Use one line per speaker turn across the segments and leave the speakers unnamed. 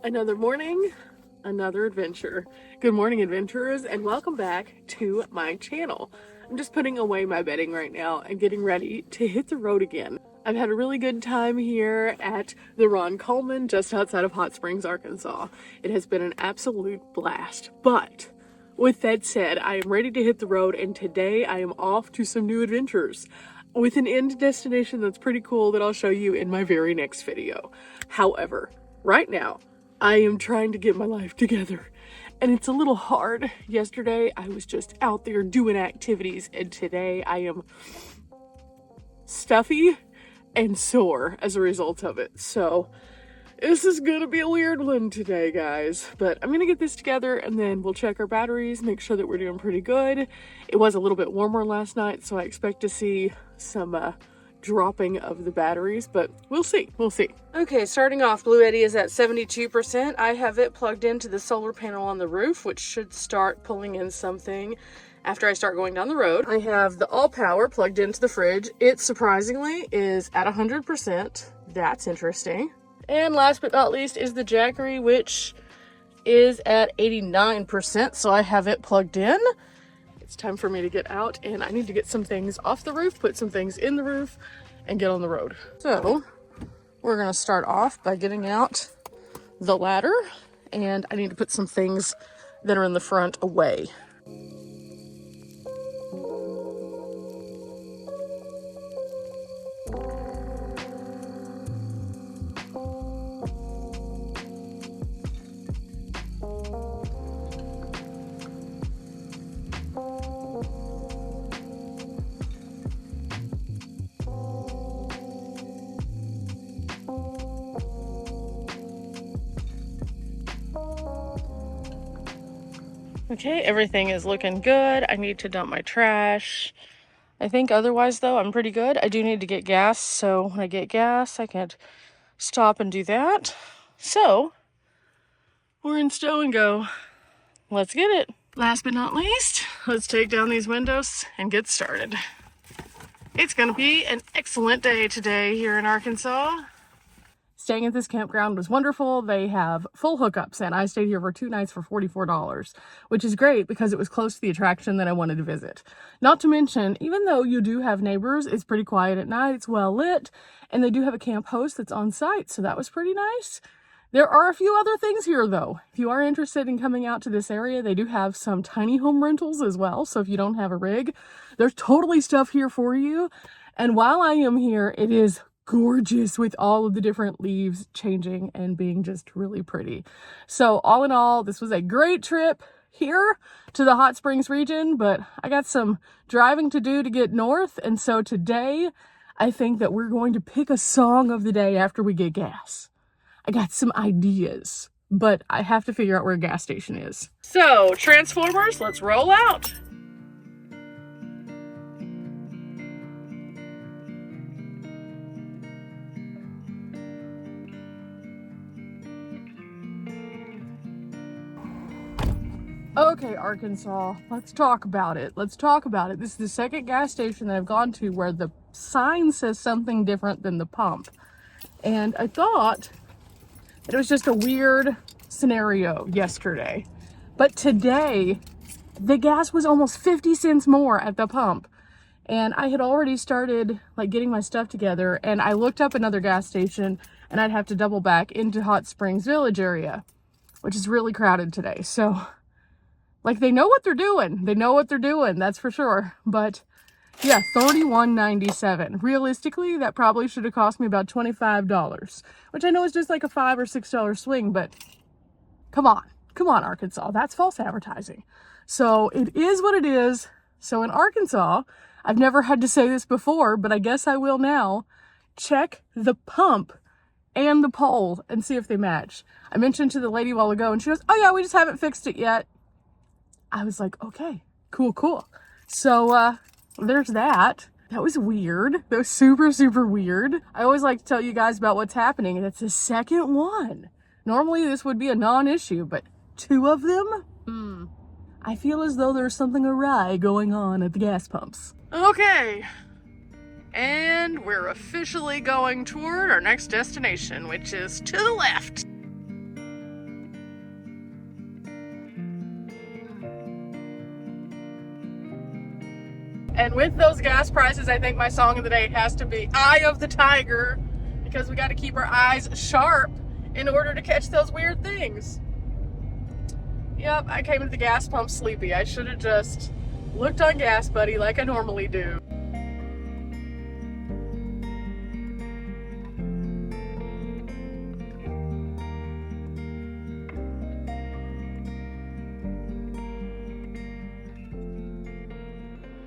Another morning, another adventure. Good morning, adventurers, and welcome back to my channel. I'm just putting away my bedding right now and getting ready to hit the road again. I've had a really good time here at the Ron Coleman just outside of Hot Springs, Arkansas. It has been an absolute blast, but with that said, I am ready to hit the road, and today I am off to some new adventures with an end destination that's pretty cool that I'll show you in my very next video. However, right now, I am trying to get my life together, and it's a little hard. Yesterday, I was just out there doing activities, and today I am stuffy and sore as a result of it. So this is gonna be a weird one today, guys, but I'm gonna get this together and then we'll check our batteries, make sure that we're doing pretty good. It was a little bit warmer last night, so I expect to see some dropping of the batteries, but we'll see. Okay, starting off, Blue Eddy is at 72%. I have it plugged into the solar panel on the roof, which should start pulling in something after I start going down the road. I have the all power plugged into the fridge. It surprisingly is at 100%. That's interesting. And last but not least is the Jackery, which is at 89%, so I have it plugged in. It's time for me to get out, and I need to get some things off the roof, put some things in the roof, and get on the road. So we're gonna start off by getting out the ladder, and I need to put some things that are in the front away. Okay, everything is looking good. I need to dump my trash. I think otherwise, though, I'm pretty good. I do need to get gas, so when I get gas, I can stop and do that. So, we're in stow and go. Let's get it. Last but not least, let's take down these windows and get started. It's gonna be an excellent day today here in Arkansas. Staying at this campground was wonderful. They have full hookups, and I stayed here for 2 nights for $44, which is great because it was close to the attraction that I wanted to visit. Not to mention, even though you do have neighbors, it's pretty quiet at night, it's well lit, and they do have a camp host that's on site, so that was pretty nice. There are a few other things here, though. If you are interested in coming out to this area, they do have some tiny home rentals as well, so if you don't have a rig, there's totally stuff here for you. And while I am here, it is gorgeous with all of the different leaves changing and being just really pretty. So all in all, this was a great trip here to the Hot Springs region, but I got some driving to do to get north, and so today I think that we're going to pick a song of the day after we get gas. I got some ideas, but I have to figure out where a gas station is. So, Transformers, let's roll out! Okay, Arkansas, let's talk about it. This is the second gas station that I've gone to where the sign says something different than the pump. And I thought it was just a weird scenario yesterday. But today, the gas was almost 50 cents more at the pump. And I had already started getting my stuff together, and I looked up another gas station, and I'd have to double back into Hot Springs Village area, which is really crowded today. So they know what they're doing. That's for sure. But yeah, $31.97. Realistically, that probably should have cost me about $25, which I know is just like a $5 or $6 swing, but come on, Arkansas. That's false advertising. So it is what it is. So in Arkansas, I've never had to say this before, but I guess I will now. Check the pump and the pole and see if they match. I mentioned to the lady a while ago, and she goes, "Oh yeah, we just haven't fixed it yet." I was like, okay, cool. So, there's that. That was weird. That was super weird. I always like to tell you guys about what's happening, and it's the second one. Normally, this would be a non-issue, but 2 of them? I feel as though there's something awry going on at the gas pumps. Okay. And we're officially going toward our next destination, which is to the left. And with those gas prices, I think my song of the day has to be Eye of the Tiger, because we got to keep our eyes sharp in order to catch those weird things. Yep, I came to the gas pump sleepy. I should have just looked on Gas Buddy like I normally do.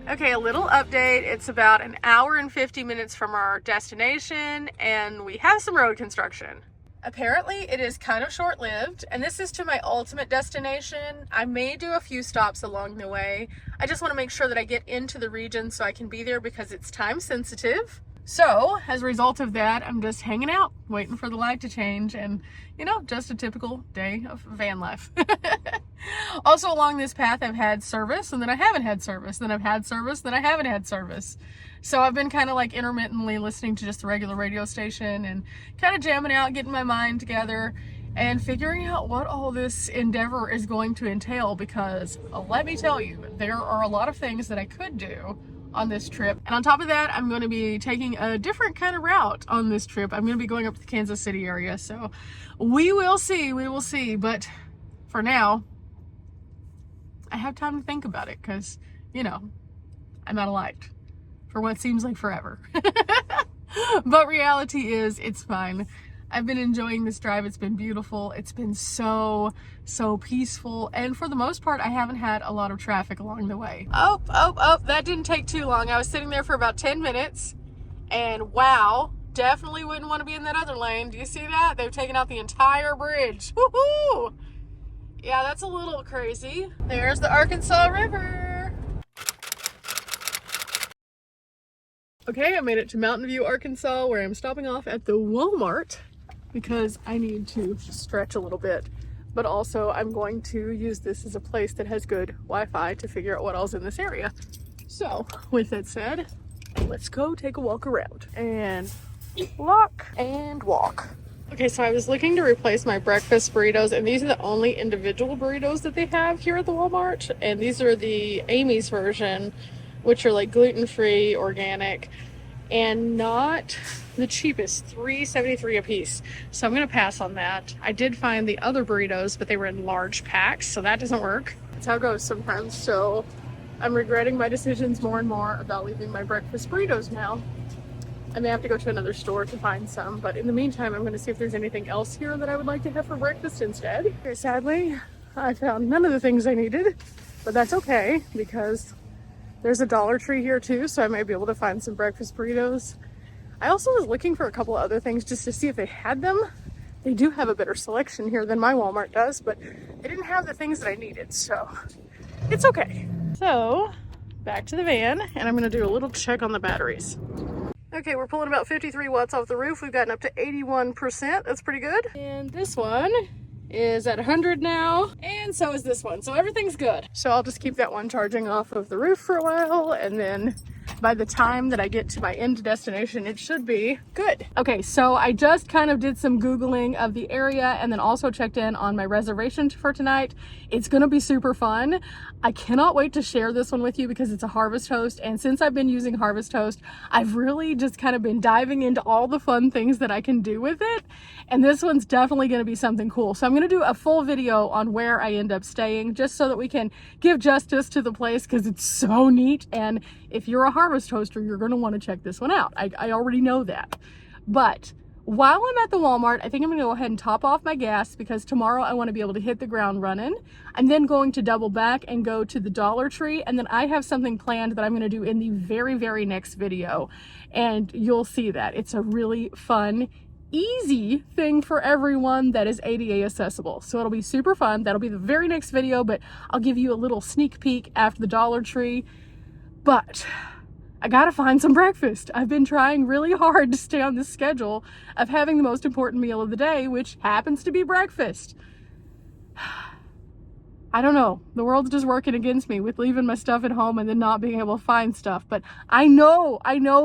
Okay, a little update. It's about an hour and 50 minutes from our destination, and we have some road construction. Apparently, it is kind of short-lived, and this is to my ultimate destination. I may do a few stops along the way. I just want to make sure that I get into the region so I can be there because it's time sensitive. So, as a result of that, I'm just hanging out, waiting for the light to change, and, you know, just a typical day of van life. Also, along this path, I've had service, and then I haven't had service, then I've had service, then I haven't had service. So I've been kind of like intermittently listening to just the regular radio station and kind of jamming out, getting my mind together, and figuring out what all this endeavor is going to entail, because let me tell you, there are a lot of things that I could do on this trip. And on top of that, I'm going to be taking a different kind of route on this trip. I'm going to be going up to the Kansas City area. So we will see. But for now, I have time to think about it because, you know, I'm out of light for what seems like forever. But reality is, it's fine. I've been enjoying this drive. It's been beautiful. It's been so peaceful. And for the most part, I haven't had a lot of traffic along the way. Oh, that didn't take too long. I was sitting there for about 10 minutes and wow, definitely wouldn't want to be in that other lane. Do you see that? They've taken out the entire bridge. Woohoo! Yeah, that's a little crazy. There's the Arkansas River. Okay, I made it to Mountain View, Arkansas, where I'm stopping off at the Walmart because I need to stretch a little bit. But also, I'm going to use this as a place that has good Wi-Fi to figure out what else in this area. So, with that said, let's go take a walk around. And lock and walk. Okay, so I was looking to replace my breakfast burritos, and these are the only individual burritos that they have here at the Walmart. And these are the Amy's version, which are like gluten-free, organic, and not the cheapest, $3.73 a piece. So I'm gonna pass on that. I did find the other burritos, but they were in large packs, so that doesn't work. That's how it goes sometimes. So I'm regretting my decisions more and more about leaving my breakfast burritos now. I may have to go to another store to find some, but in the meantime, I'm gonna see if there's anything else here that I would like to have for breakfast instead. Okay, sadly, I found none of the things I needed, but that's okay because there's a Dollar Tree here too, so I may be able to find some breakfast burritos. I also was looking for a couple of other things just to see if they had them. They do have a better selection here than my Walmart does, but they didn't have the things that I needed, so it's okay. So, back to the van, and I'm gonna do a little check on the batteries. Okay, we're pulling about 53 watts off the roof. We've gotten up to 81%. That's pretty good. And this one is at 100 now, and so is this one. So everything's good. So I'll just keep that one charging off of the roof for a while, and then by the time that I get to my end destination, it should be good. Okay, so I just kind of did some Googling of the area and then also checked in on my reservation for tonight. It's gonna be super fun. I cannot wait to share this one with you because it's a Harvest Host, and since I've been using Harvest Host, I've really just kind of been diving into all the fun things that I can do with it, and this one's definitely gonna be something cool. So I'm gonna do a full video on where I end up staying just so that we can give justice to the place because it's so neat, and if you're a Harvest Hoster, you're gonna wanna check this one out. I already know that. But while I'm at the Walmart, I think I'm gonna go ahead and top off my gas because tomorrow I wanna be able to hit the ground running. I'm then going to double back and go to the Dollar Tree, and then I have something planned that I'm gonna do in the very, very next video. And you'll see that. It's a really fun, easy thing for everyone that is ADA accessible. So it'll be super fun. That'll be the very next video, but I'll give you a little sneak peek after the Dollar Tree. But I gotta find some breakfast. I've been trying really hard to stay on this schedule of having the most important meal of the day, which happens to be breakfast. I don't know. The world's just working against me with leaving my stuff at home and then not being able to find stuff. But I know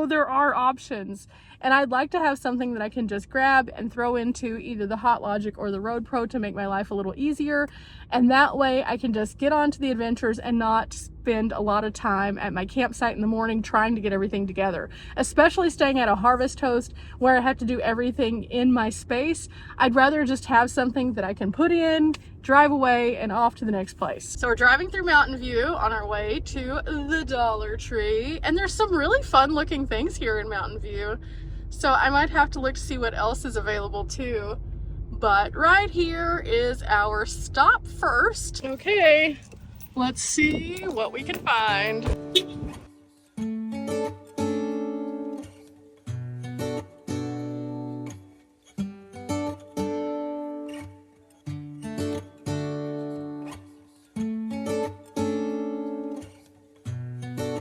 there are options. And I'd like to have something that I can just grab and throw into either the Hot Logic or the Road Pro to make my life a little easier. And that way I can just get on to the adventures and not spend a lot of time at my campsite in the morning trying to get everything together, especially staying at a Harvest Host where I have to do everything in my space. I'd rather just have something that I can put in, drive away, and off to the next place. So we're driving through Mountain View on our way to the Dollar Tree, and there's some really fun looking things here in Mountain View. So I might have to look to see what else is available too. But right here is our stop first. Okay, let's see what we can find.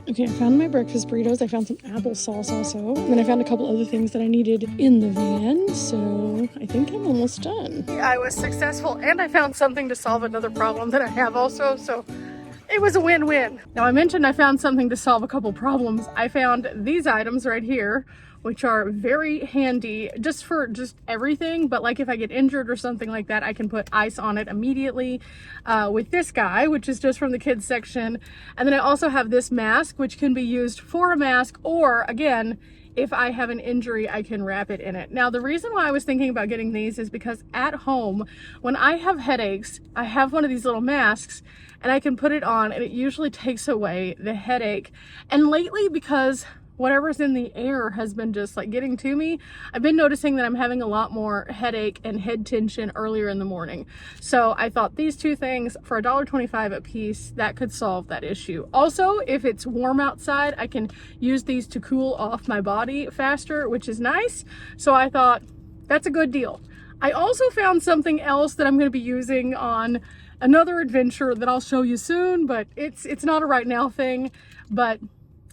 Okay, I found my breakfast burritos. I found some applesauce also. And then I found a couple other things that I needed in the van. So I think I'm almost done. I was successful and I found something to solve another problem that I have also. So it was a win-win. Now I mentioned I found something to solve a couple problems. I found these items right here, which are very handy for everything. But like if I get injured or something like that, I can put ice on it immediately with this guy, which is just from the kids section. And then I also have this mask, which can be used for a mask, or again, if I have an injury, I can wrap it in it. Now, the reason why I was thinking about getting these is because at home, when I have headaches, I have one of these little masks and I can put it on and it usually takes away the headache. And lately, because whatever's in the air has been just like getting to me, I've been noticing that I'm having a lot more headache and head tension earlier in the morning. So I thought these two things for $1.25 a piece, that could solve that issue. Also, if it's warm outside, I can use these to cool off my body faster, which is nice. So I thought that's a good deal. I also found something else that I'm going to be using on another adventure that I'll show you soon, but it's not a right now thing. But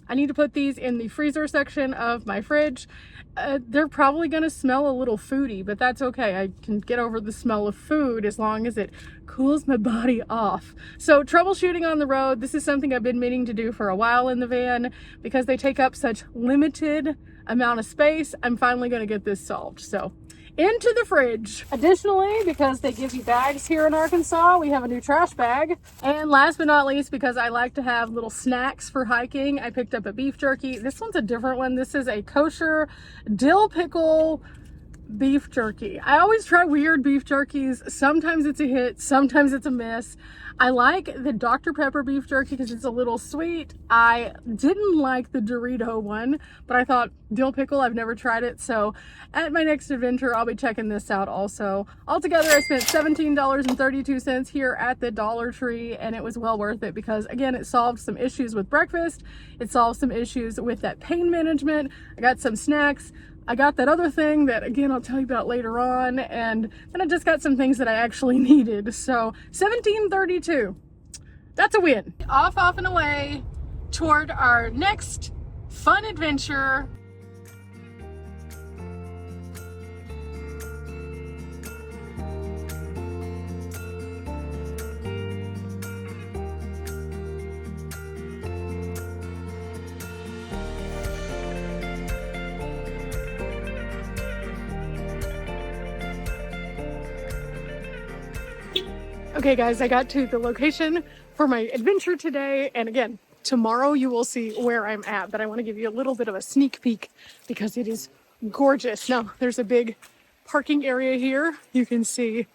I need to put these in the freezer section of my fridge. They're probably gonna smell a little foody, but that's okay. I can get over the smell of food as long as it cools my body off. So troubleshooting on the road, this is something I've been meaning to do for a while in the van because they take up such limited amount of space. I'm finally gonna get this solved. So into the fridge. Additionally, because they give you bags here in Arkansas, we have a new trash bag. And last but not least, because I like to have little snacks for hiking, I picked up a beef jerky. This one's a different one. This is a kosher dill pickle beef jerky. I always try weird beef jerkies. Sometimes it's a hit, sometimes it's a miss. I like the Dr. Pepper beef jerky because it's a little sweet. I didn't like the Dorito one, but I thought dill pickle, I've never tried it. So at my next adventure, I'll be checking this out also. Altogether, I spent $17.32 here at the Dollar Tree, and it was well worth it because again, it solved some issues with breakfast. It solved some issues with that pain management. I got some snacks. I got that other thing that, again, I'll tell you about later on, and then I just got some things that I actually needed. So $17.32, that's a win. Off and away toward our next fun adventure. Okay guys, I got to the location for my adventure today, and again, tomorrow you will see where I'm at, but I want to give you a little bit of a sneak peek because it is gorgeous. Now, there's a big parking area here. You can see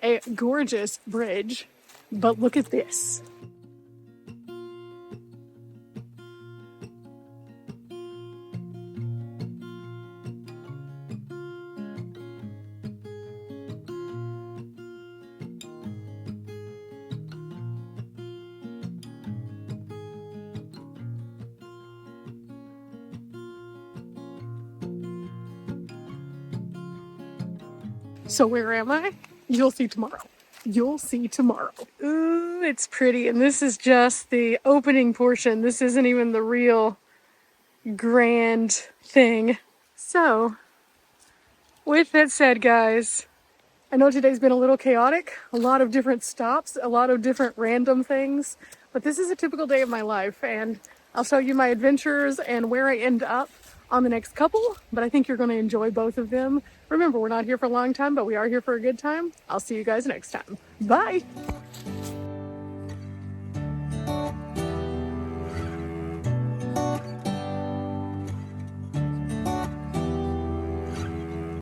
a gorgeous bridge, but look at this. So where am I? You'll see tomorrow. You'll see tomorrow. Ooh, it's pretty. And this is just the opening portion. This isn't even the real grand thing. So, with that said, guys, I know today's been a little chaotic. A lot of different stops, a lot of different random things. But this is a typical day of my life. And I'll show you my adventures and where I end up on the next couple, but I think you're going to enjoy both of them. Remember, we're not here for a long time, but we are here for a good time. I'll see you guys next time. Bye.